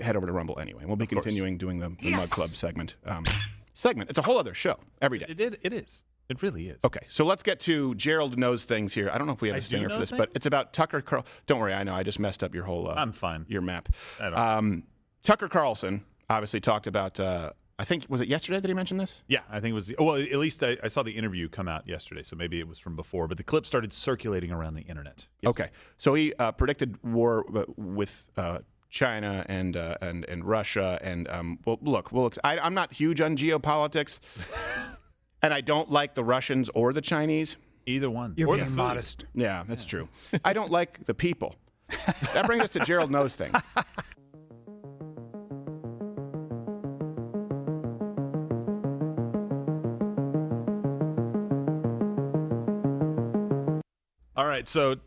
head over to Rumble anyway. We'll be continuing doing the Mug Club segment. It's a whole other show every day. It is. It really is. Okay, so let's get to Gerald Knows Things here. I don't know if we have a stinger for this, but it's about Tucker Carlson. Don't worry, I know. I just messed up your whole I'm fine. Your map. I don't Tucker Carlson obviously talked about, I think, was it yesterday that he mentioned this? Yeah, I think it was. Well, at least I saw the interview come out yesterday, so maybe it was from before. But the clip started circulating around the internet. Yes. Okay, so he predicted war with China and Russia. And I'm not huge on geopolitics, and I don't like the Russians or the Chinese. Either one. You're being modest. Yeah, that's true. I don't like the people. That brings us to Gerald Knows Things. All right, so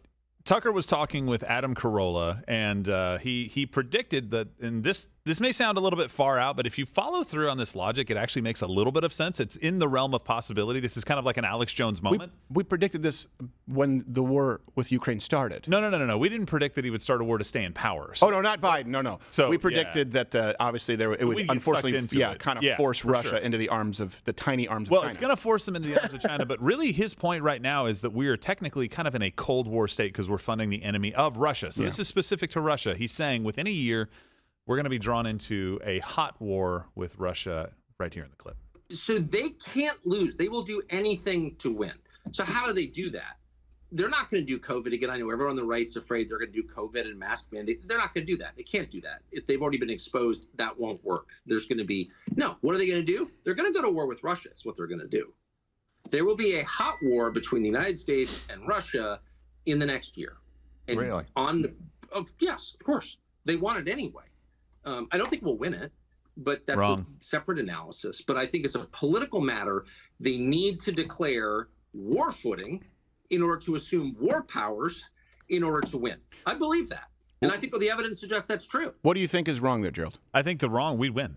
Tucker was talking with Adam Carolla, and he predicted that, and this may sound a little bit far out, but if you follow through on this logic, it actually makes a little bit of sense. It's in the realm of possibility. This is kind of like an Alex Jones moment. We predicted this when the war with Ukraine started. No. We didn't predict that he would start a war to stay in power. So. Oh, no, not Biden. No. So we predicted that obviously it would unfortunately force Russia into the arms of the tiny arms of China. Well, it's going to force them into the arms of China, but really his point right now is that we are technically kind of in a Cold War state because we're funding the enemy of Russia. So this is specific to Russia. He's saying within a year, we're going to be drawn into a hot war with Russia right here in the clip. So they can't lose. They will do anything to win. So how do they do that? They're not going to do COVID again. I know everyone on the right's afraid they're going to do COVID and mask mandate. They're not going to do that. They can't do that. If they've already been exposed, that won't work. There's going to be no. What are they going to do? They're going to go to war with Russia. Is what they're going to do. There will be a hot war between the United States and Russia in the next year. And really? Yes, of course. They want it anyway. I don't think we'll win it, but that's a separate analysis. But I think it's a political matter. They need to declare war footing in order to assume war powers in order to win. I believe that. And I think the evidence suggests that's true. What do you think is wrong there, Gerald? I think we'd win.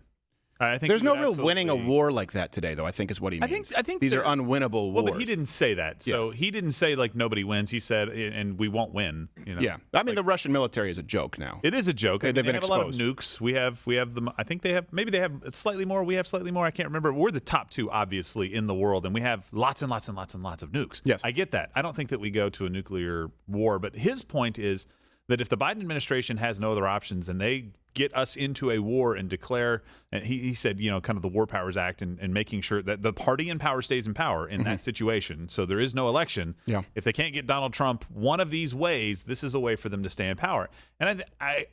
I think there's no real winning a war like that today, though. I think is what he means. I think these are unwinnable wars. Well, but he didn't say that. So he didn't say like nobody wins. He said, and we won't win. You know? Yeah, I mean the Russian military is a joke now. It is a joke. They've been exposed. A lot of nukes. We have them. I think they have. Maybe they have slightly more. We have slightly more. I can't remember. We're the top two, obviously, in the world, and we have lots and lots and lots and lots of nukes. Yes, I get that. I don't think that we go to a nuclear war, but his point is that if the Biden administration has no other options and they get us into a war and declare, and he said, kind of the War Powers Act and making sure that the party in power stays in power in that situation. So there is no election. Yeah. If they can't get Donald Trump one of these ways, this is a way for them to stay in power. And I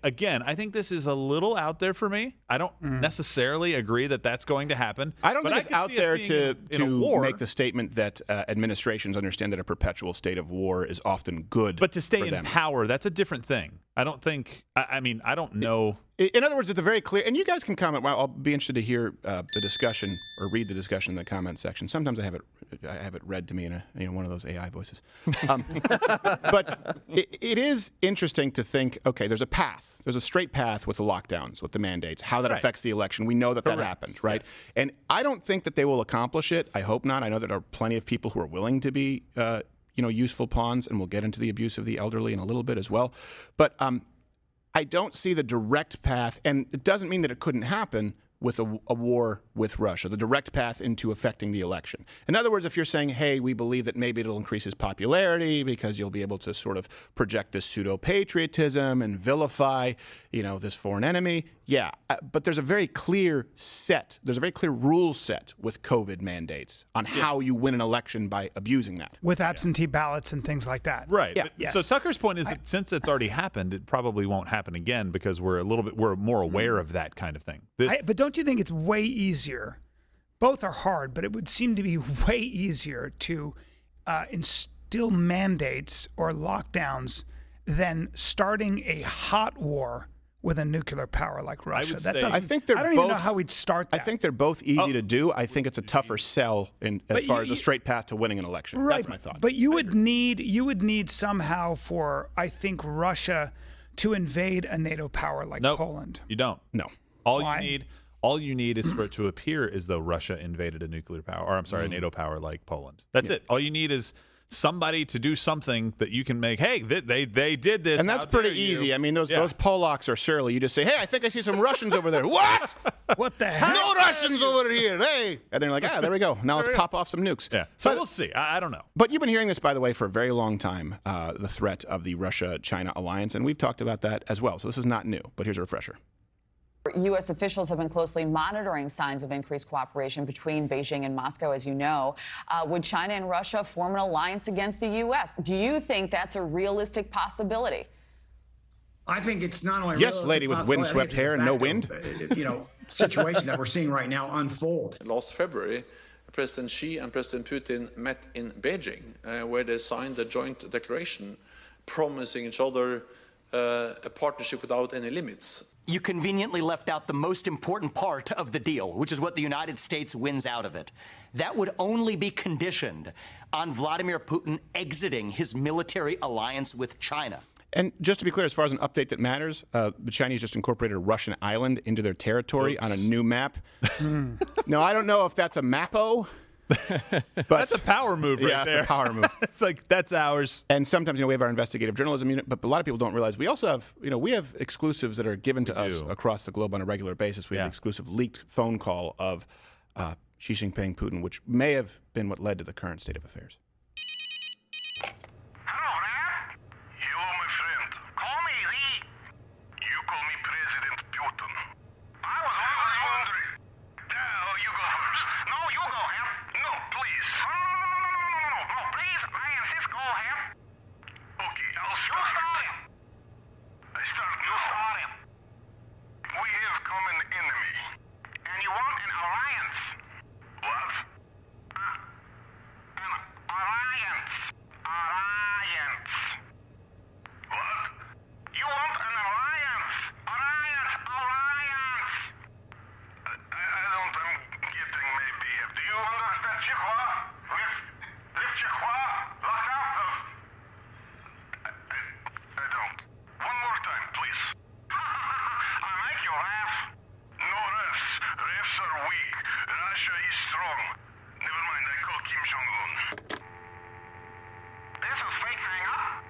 think this is a little out there for me. I don't necessarily agree that that's going to happen. I don't think it's out there to make the statement that administrations understand that a perpetual state of war is often good. But to stay in power, that's a different thing. I don't think, I don't know. In other words, it's a very clear, and you guys can comment. Well, I'll be interested to hear the discussion or read the discussion in the comment section. Sometimes I have it read to me in one of those AI voices. But it is interesting to think, okay, there's a path. There's a straight path with the lockdowns, with the mandates, how that affects the election. We know that happened, right? Yes. And I don't think that they will accomplish it. I hope not. I know that there are plenty of people who are willing to be useful pawns, and we'll get into the abuse of the elderly in a little bit as well. But I don't see the direct path, and it doesn't mean that it couldn't happen with a war with Russia, the direct path into affecting the election. In other words, if you're saying, hey, we believe that maybe it'll increase his popularity because you'll be able to sort of project this pseudo-patriotism and vilify, this foreign enemy, yeah. But there's a very clear rule set with COVID mandates on how you win an election by abusing that. With absentee ballots and things like that. Right. Yeah. Yes. So Tucker's point is that since it's already happened, it probably won't happen again because we're more aware of that kind of thing. But don't you think it's way easier? Both are hard, but it would seem to be way easier to instill mandates or lockdowns than starting a hot war with a nuclear power like Russia. I don't even know how we'd start that. I think they're both easy to do. I think it's a tougher sell as far as a straight path to winning an election. Right, that's my thought. But you would need somehow for, I think, Russia to invade a NATO power like Poland. You don't. No. All you need is for it to appear as though Russia invaded a nuclear power, or a NATO power like Poland. That's it. All you need is somebody to do something that you can make. Hey, they did this, and that's how pretty dare you? easy. I mean, those Polacks are surly. You just say, hey, I think I see some Russians over there. What? What the heck? No Russians over here. Hey. And they're like, there we go. Now let's pop off some nukes. Yeah. So we'll see. I don't know. But you've been hearing this, by the way, for a very long time, the threat of the Russia-China alliance, and we've talked about that as well. So this is not new, but here's a refresher. U.S. officials have been closely monitoring signs of increased cooperation between Beijing and Moscow, as you know. Would China and Russia form an alliance against the U.S.? Do you think that's a realistic possibility? I think it's not only yes, lady with windswept hair and no wind. Situation that we're seeing right now unfold. Last February, President Xi and President Putin met in Beijing, where they signed a joint declaration promising each other a partnership without any limits. You conveniently left out the most important part of the deal, which is what the United States wins out of it. That would only be conditioned on Vladimir Putin exiting his military alliance with China. And just to be clear, as far as an update that matters, the Chinese just incorporated a Russian island into their territory on a new map. Now, I don't know if that's a map-o. But that's a power move right there. Yeah, it's a power move. It's like, that's ours. And sometimes, we have our investigative journalism unit, but a lot of people don't realize we also have, we have exclusives that are given to us across the globe on a regular basis. We have an exclusive leaked phone call of Xi Jinping, Putin, which may have been what led to the current state of affairs. Hello, Raf. Hello, my friend. Call me Lee. You call me President Putin. I was wondering. You go first. No, you go, Ham. No, please. No, please. I insist, go, Ham. Okay, I'll start. You start him. I start now. You start him. We have common enemy. And you want an alliance. What? An alliance. Alliance. What? You want an alliance. Alliance. I don't, I'm getting maybe. Do you understand Chihua? Live Chihua? Lock up? I don't. One more time, please. I make you laugh. No refs. Refs are weak. Russia is strong. Never mind, I call Kim Jong-un. This is fake hang-up?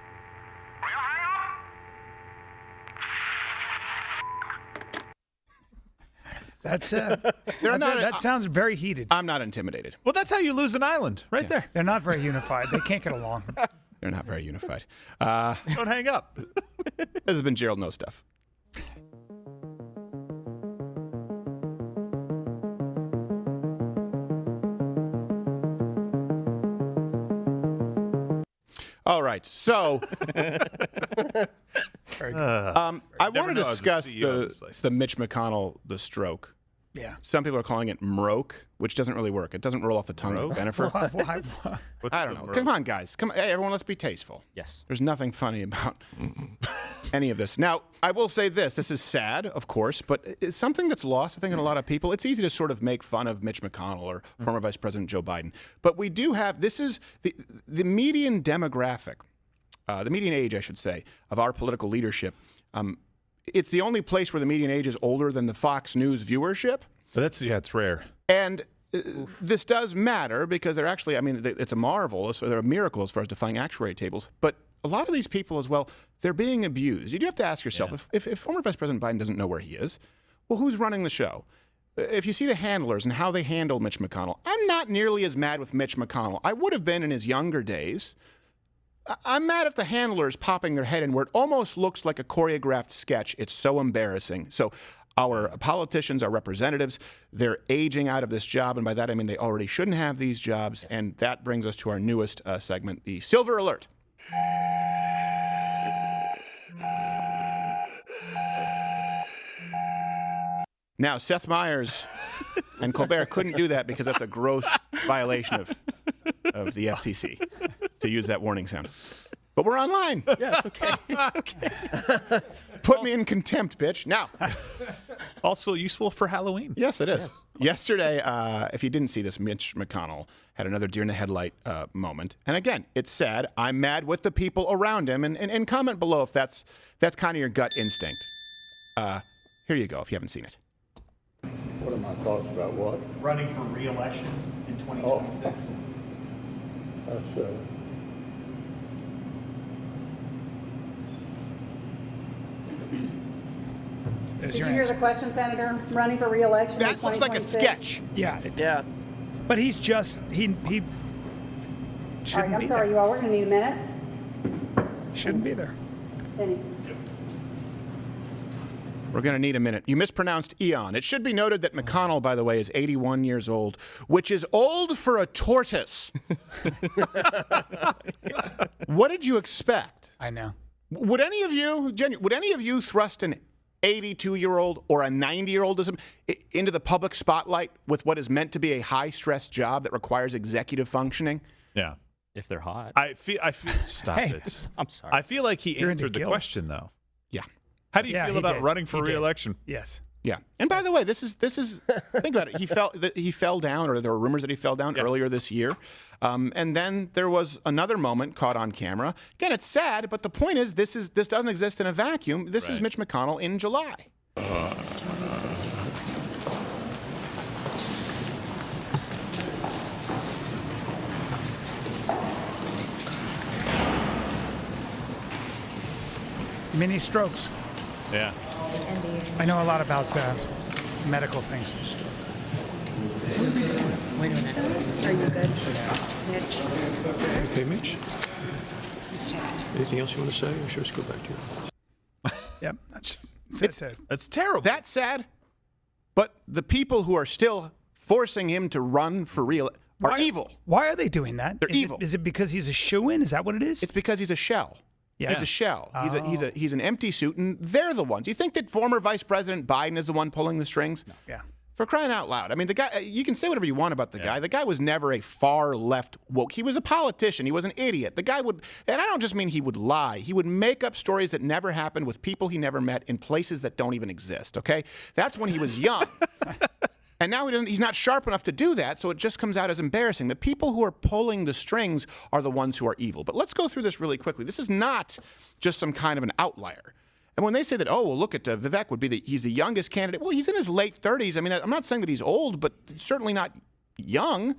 Real hang-up? That sounds very heated. I'm not intimidated. Well, that's how you lose an island, right there. They're not very unified. They can't get along. They're not very unified. Don't hang up. This has been Gerald Knows Stuff. All right, so I want to discuss the Mitch McConnell, the stroke. Yeah. Some people are calling it mroke, which doesn't really work. It doesn't roll off the tongue of Bennifer. Why? I don't know. Come on, guys. Come on. Hey, everyone, let's be tasteful. Yes. There's nothing funny about any of this. Now, I will say this. This is sad, of course, but it's something that's lost, I think, in a lot of people. It's easy to sort of make fun of Mitch McConnell or former Vice President Joe Biden. But we do have, this is the median demographic, the median age, I should say, of our political leadership. It's the only place where the median age is older than the Fox News viewership. But it's rare. And this does matter because they're actually, it's a marvel, they're a miracle as far as defying actuary tables. But a lot of these people as well, they're being abused. You do have to ask yourself, if former Vice President Biden doesn't know where he is, well, who's running the show? If you see the handlers and how they handle Mitch McConnell, I'm not nearly as mad with Mitch McConnell. I would have been in his younger days. I'm mad at the handlers popping their head in where it almost looks like a choreographed sketch. It's so embarrassing. So our politicians, our representatives, they're aging out of this job. And by that, I mean they already shouldn't have these jobs. And that brings us to our newest segment, the Silver Alert. Now, Seth Meyers and Colbert couldn't do that because that's a gross violation of the FCC to use that warning sound. But we're online. Yeah, it's okay. It's okay. Put me in contempt, bitch. Now. Also useful for Halloween. Yes, it is. Yes. Yesterday, if you didn't see this, Mitch McConnell had another deer in the headlight moment. And again, it's sad. I'm mad with the people around him. And comment below if that's kind of your gut instinct. Here you go if you haven't seen it. What are my thoughts about what? Running for re-election in 2026. There's Did your you hear answer. the question, Senator? Running for re-election in That looks like a 2026? sketch. Yeah. But he's just he All shouldn't right, I'm be sorry, there. you all. We're going to need a minute. Shouldn't be there. Penny. We're going to need a minute. You mispronounced Eon. It should be noted that McConnell, by the way, is 81 years old, which is old for a tortoise. What did you expect? I know. Would any of you thrust an 82-year-old or a 90-year-old into the public spotlight with what is meant to be a high-stress job that requires executive functioning? Yeah. If they're hot. I feel. Stop it. I'm sorry. I feel like he You're into answered the guilt. question though. Yeah. How do you Yeah, feel he about did. running for He did. re-election? Yes. Yeah. And by the way, this is think about it. He fell down, or there were rumors that he fell down earlier this year. And then there was another moment caught on camera. Again, it's sad, but the point is this doesn't exist in a vacuum. This is Right. Mitch McConnell in July. Mini strokes. Yeah. I know a lot about medical things. Wait a minute. Are you good? Mitch? Okay, Mitch? Anything else you want to say, or should we just go back to your office? Yep. That's it. That's terrible. That's sad. But the people who are still forcing him to run for real are evil. Why are they doing that? They're evil. Is it because he's a shoo-in? Is that what it is? It's because he's a shell. Yeah. He's a shell. Oh. He's an empty suit, and they're the ones. You think that former Vice President Biden is the one pulling the strings? No. Yeah. For crying out loud. I mean, the guy, you can say whatever you want about the guy. The guy was never a far left woke. He was a politician. He was an idiot. The guy would, and I don't just mean he would lie. He would make up stories that never happened with people he never met in places that don't even exist, okay? That's when he was young. And now he's not sharp enough to do that, so it just comes out as embarrassing. The people who are pulling the strings are the ones who are evil. But let's go through this really quickly. This is not just some kind of an outlier. And when they say that, oh, well, look at Vivek would be he's the youngest candidate. Well, he's in his late 30s. I mean, I'm not saying that he's old, but certainly not young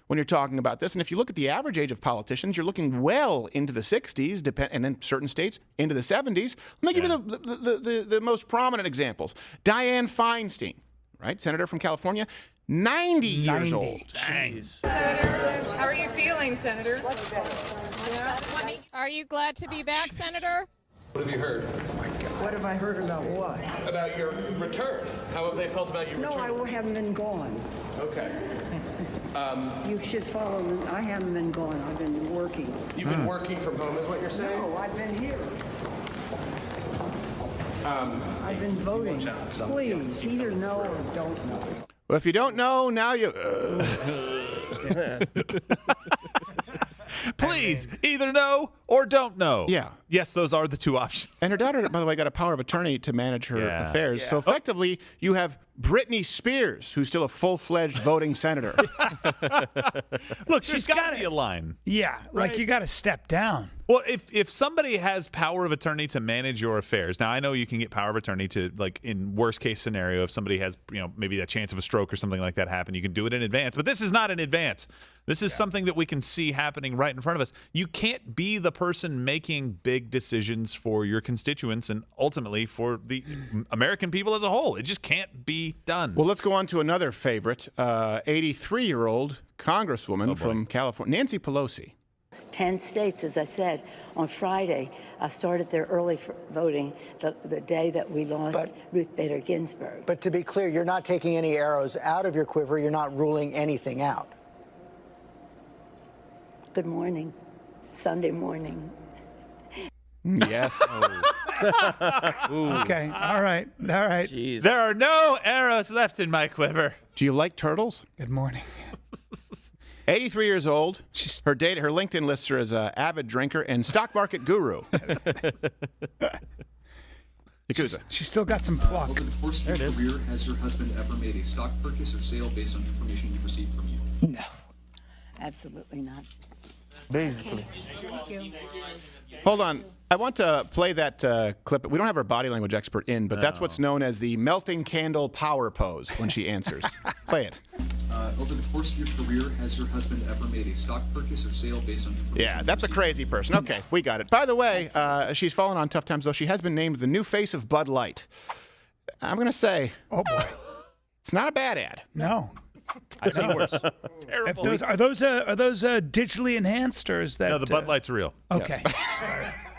when you're talking about this. And if you look at the average age of politicians, you're looking well into the 60s, and then certain states into the 70s. Let me give you the most prominent examples. Dianne Feinstein, right, senator from California, 90 years old. Dang. Senator, how are you feeling, Senator? Are you glad to be back, Senator? What have you heard? What have I heard about what? About your return. How have they felt about your return? No, I haven't been gone. Okay. You should follow me. I haven't been gone. I've been working. You've been working from home, is what you're saying? No, I've been here. I've been voting. Please, either know or don't know. Well, if you don't know, now you... Please, either know or don't know. Yeah. Yes, those are the two options. And her daughter, by the way, got a power of attorney to manage her affairs. Yeah. So effectively, you have Britney Spears, who's still a full-fledged voting senator. Look, she's got to be a line. Yeah, like you got to step down. Well, if somebody has power of attorney to manage your affairs, now I know you can get power of attorney to, like, in worst case scenario, if somebody has, maybe a chance of a stroke or something like that happen, you can do it in advance. But this is not in advance. This is something that we can see happening right in front of us. You can't be the person making big decisions for your constituents and ultimately for the American people as a whole. It just can't be done. Well, let's go on to another favorite, 83-year-old Congresswoman from California, Nancy Pelosi. 10 states, as I said, on Friday, started their early voting the day that we lost Ruth Bader Ginsburg. But to be clear, you're not taking any arrows out of your quiver. You're not ruling anything out. Good morning. Sunday morning. Yes. Okay. All right. Jeez. There are no arrows left in my quiver. Do you like turtles? Good morning. 83 years old. Her LinkedIn lists her as an avid drinker and stock market guru. She's still got some pluck. Over the course of your career, has your husband ever made a stock purchase or sale based on information he received from you? No, absolutely not. Basically. Thank you. Hold on. I want to play that clip. We don't have our body language expert in, but that's what's known as the melting candle power pose when she answers. Play it. Over the course of your career, has your husband ever made a stock purchase or sale based on information? Yeah, that's a crazy person. Okay, we got it. By the way, she's fallen on tough times, though. She has been named the new face of Bud Light. I'm going to say, oh boy, it's not a bad ad. No. I've seen worse. Terrible. Are those digitally enhanced, or is that? No, the Bud Light's real. Okay.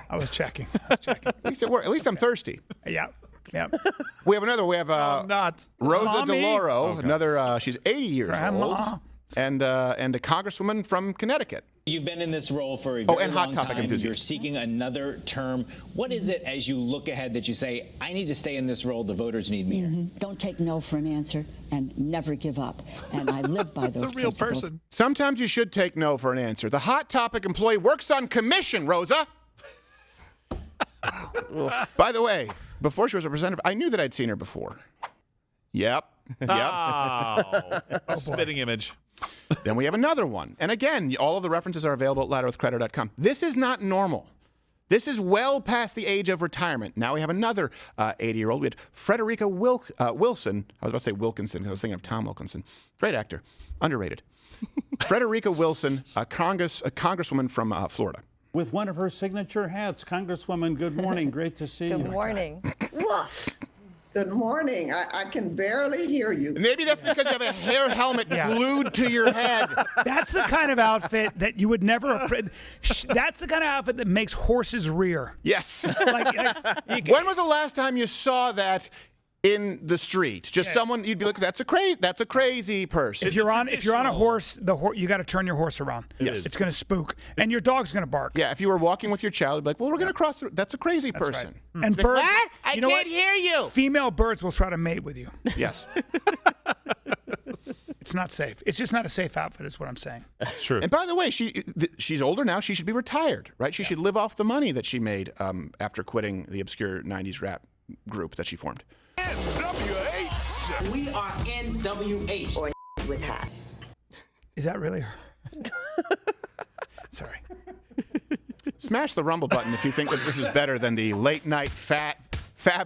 I was checking. At least I'm thirsty. Yeah. Yeah. We have another. We have not Rosa Mommy. DeLauro. Okay. Another. She's 80 years Grandma. old, and a congresswoman from Connecticut. You've been in this role for a Oh, very and Hot long Topic time. enthusiast. You're seeking another term. What is it, as you look ahead, that you say, I need to stay in this role, the voters need me here? Don't take no for an answer and never give up. And I live by those principles. Sometimes you should take no for an answer. The Hot Topic employee works on commission, Rosa. By the way, before she was a representative, I knew that I'd seen her before. Yep. Oh, spitting image. Then we have another one. And again, all of the references are available at ladderwithcredit.com. This is not normal. This is well past the age of retirement. Now we have another 80-year-old. We had Frederica Wilson. I was about to say Wilkinson because I was thinking of Tom Wilkinson. Great actor. Underrated. Frederica Wilson, a congresswoman from Florida. With one of her signature hats. Congresswoman, good morning. Great to see you. Good morning. Good morning. I can barely hear you. Maybe that's because you have a hair helmet glued to your head. That's the kind of outfit that you would never. That's the kind of outfit that makes horses rear. Yes. When was the last time you saw that in the street? Just someone you'd be like, that's a crazy person. If you're on a horse, you got to turn your horse around. Yes. It's going to spook, and your dog's going to bark. Yeah, if you were walking with your child, you'd be like, well, we're going to cross. That's a crazy person. Right. And birds. What? I you know can't what? hear you. Female birds will try to mate with you. Yes. It's not safe. It's just not a safe outfit, is what I'm saying. That's true. And by the way, she's older now. She should be retired, right? She should live off the money that she made after quitting the obscure 90s rap group that she formed. We are NWH. Or with hats. Is that really her? Sorry. Smash the Rumble button if you think that this is better than the late night Fab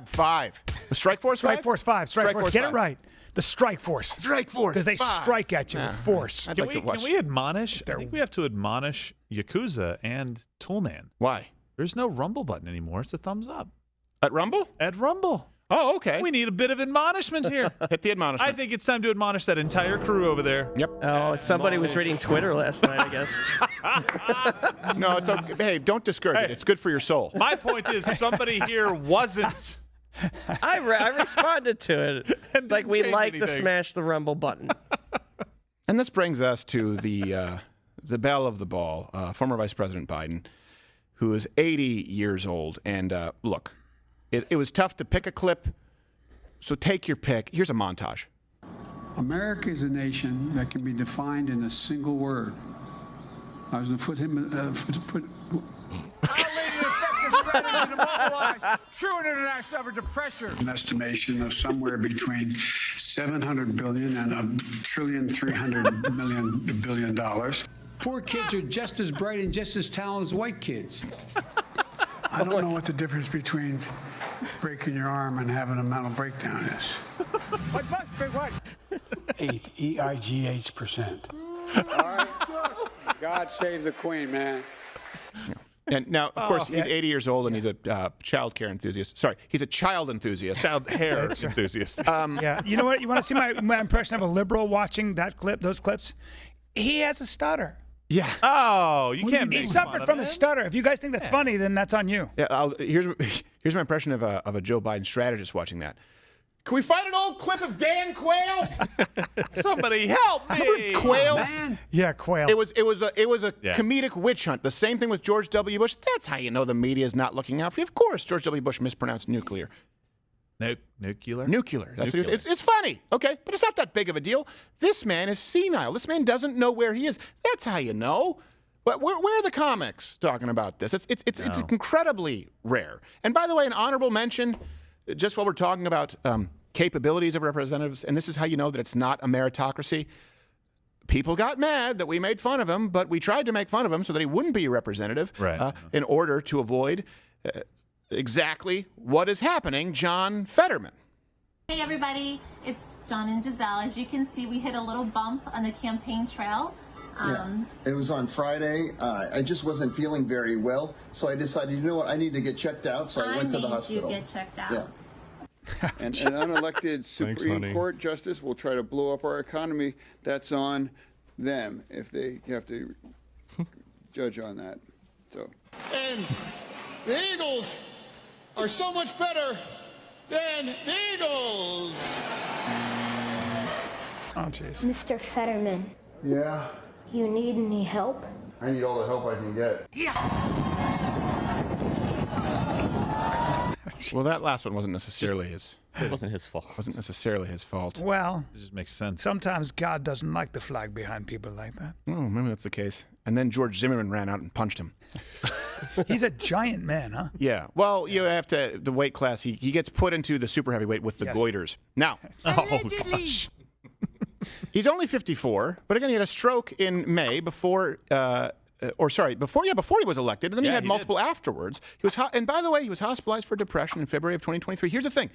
Five. The Strike Force 5? Strike Force 5. Strike Force. Get it right. The Strike Force. Strike Force. Because they 5. strike at you with force. I'd Can like to watch. we admonish? I think we have to admonish Yakuza and Toolman. Why? There's no Rumble button anymore. It's a thumbs up. At Rumble? At Rumble. Oh, okay. We need a bit of admonishment here. Hit the admonishment. I think it's time to admonish that entire crew over there. Yep. Oh, somebody was reading Twitter last night, I guess. No, it's okay. Hey, don't discourage it. It's good for your soul. My point is somebody here wasn't. I responded to it. And Like, we change like the anything. smash the Rumble button. And this brings us to the belle of the ball, former Vice President Biden, who is 80 years old. And look, it was tough to pick a clip, so take your pick. Here's a montage. America is a nation that can be defined in a single word. I was going to put him. True international effort to pressure. An estimation of somewhere between $700 billion and $1.3 billion. Poor kids are just as bright and just as talented as white kids. I don't know what the difference between breaking your arm and having a mental breakdown is. What must be what? 8, EIGH%. All right. God save the Queen, man. And now, of course, he's 80 years old and he's a child care enthusiast. Sorry, he's a child enthusiast. Child hair enthusiast. Yeah. You know what? You want to see my impression of a liberal watching those clips? He has a stutter. Yeah. Oh, you can't make He fun suffered of from a it. stutter. If you guys think that's funny, then that's on you. Yeah. Here's my impression of a Joe Biden strategist watching that. Can we find an old clip of Dan Quayle? Somebody help me! Quayle. Man. Yeah, Quayle. It was a Yeah. comedic witch hunt. The same thing with George W. Bush. That's how you know the media is not looking out for you. Of course, George W. Bush mispronounced nuclear. Nuclear? Nuclear. That's Nuclear. What it's funny, okay, but it's not that big of a deal. This man is senile. This man doesn't know where he is. That's how you know. But where are the comics talking about this? It's incredibly rare. And by the way, an honorable mention, just while we're talking about capabilities of representatives, and this is how you know that it's not a meritocracy. People got mad that we made fun of him, but we tried to make fun of him so that he wouldn't be a representative in order to avoid exactly what is happening, John Fetterman. Hey everybody, it's John and Giselle. As you can see, we hit a little bump on the campaign trail. It was on Friday. I just wasn't feeling very well, so I decided, you know what, I need to get checked out, so I went to the hospital. You get checked out. Yeah. And an unelected Supreme Court justice will try to blow up our economy. That's on them if they have to judge on that. So. And the Eagles are so much better than the Eagles. Oh, jeez. Mr. Fetterman, Yeah, you need any help? I need all the help I can get. Well, that last one wasn't necessarily his. It wasn't his fault. Wasn't necessarily his fault. Well, It just makes sense. sometimes God doesn't like the flag behind people like that. Oh, maybe that's the case. And then George Zimmerman ran out and punched him. He's a giant man, huh? Yeah. Well, you have to, the weight class, he gets put into the super heavyweight with the goiters. Now, gosh. He's only 54, but again, he had a stroke in May before before he was elected, and then he had multiple afterwards. He was, and by the way, he was hospitalized for depression in February of 2023. Here's the thing.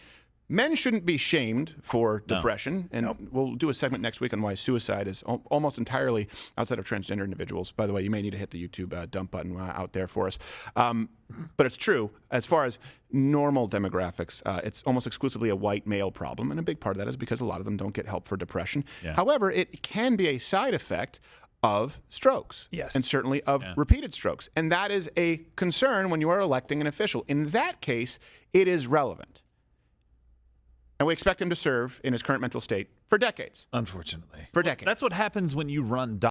Men shouldn't be shamed for depression, and we'll do a segment next week on why suicide is almost entirely outside of transgender individuals. By the way, you may need to hit the YouTube dump button out there for us. But it's true. As far as normal demographics, it's almost exclusively a white male problem, and a big part of that is because a lot of them don't get help for depression. Yeah. However, it can be a side effect of strokes, yes, and certainly of repeated strokes. And that is a concern when you are electing an official. In that case, it is relevant. And we expect him to serve in his current mental state for decades. Unfortunately. For decades. That's what happens when you run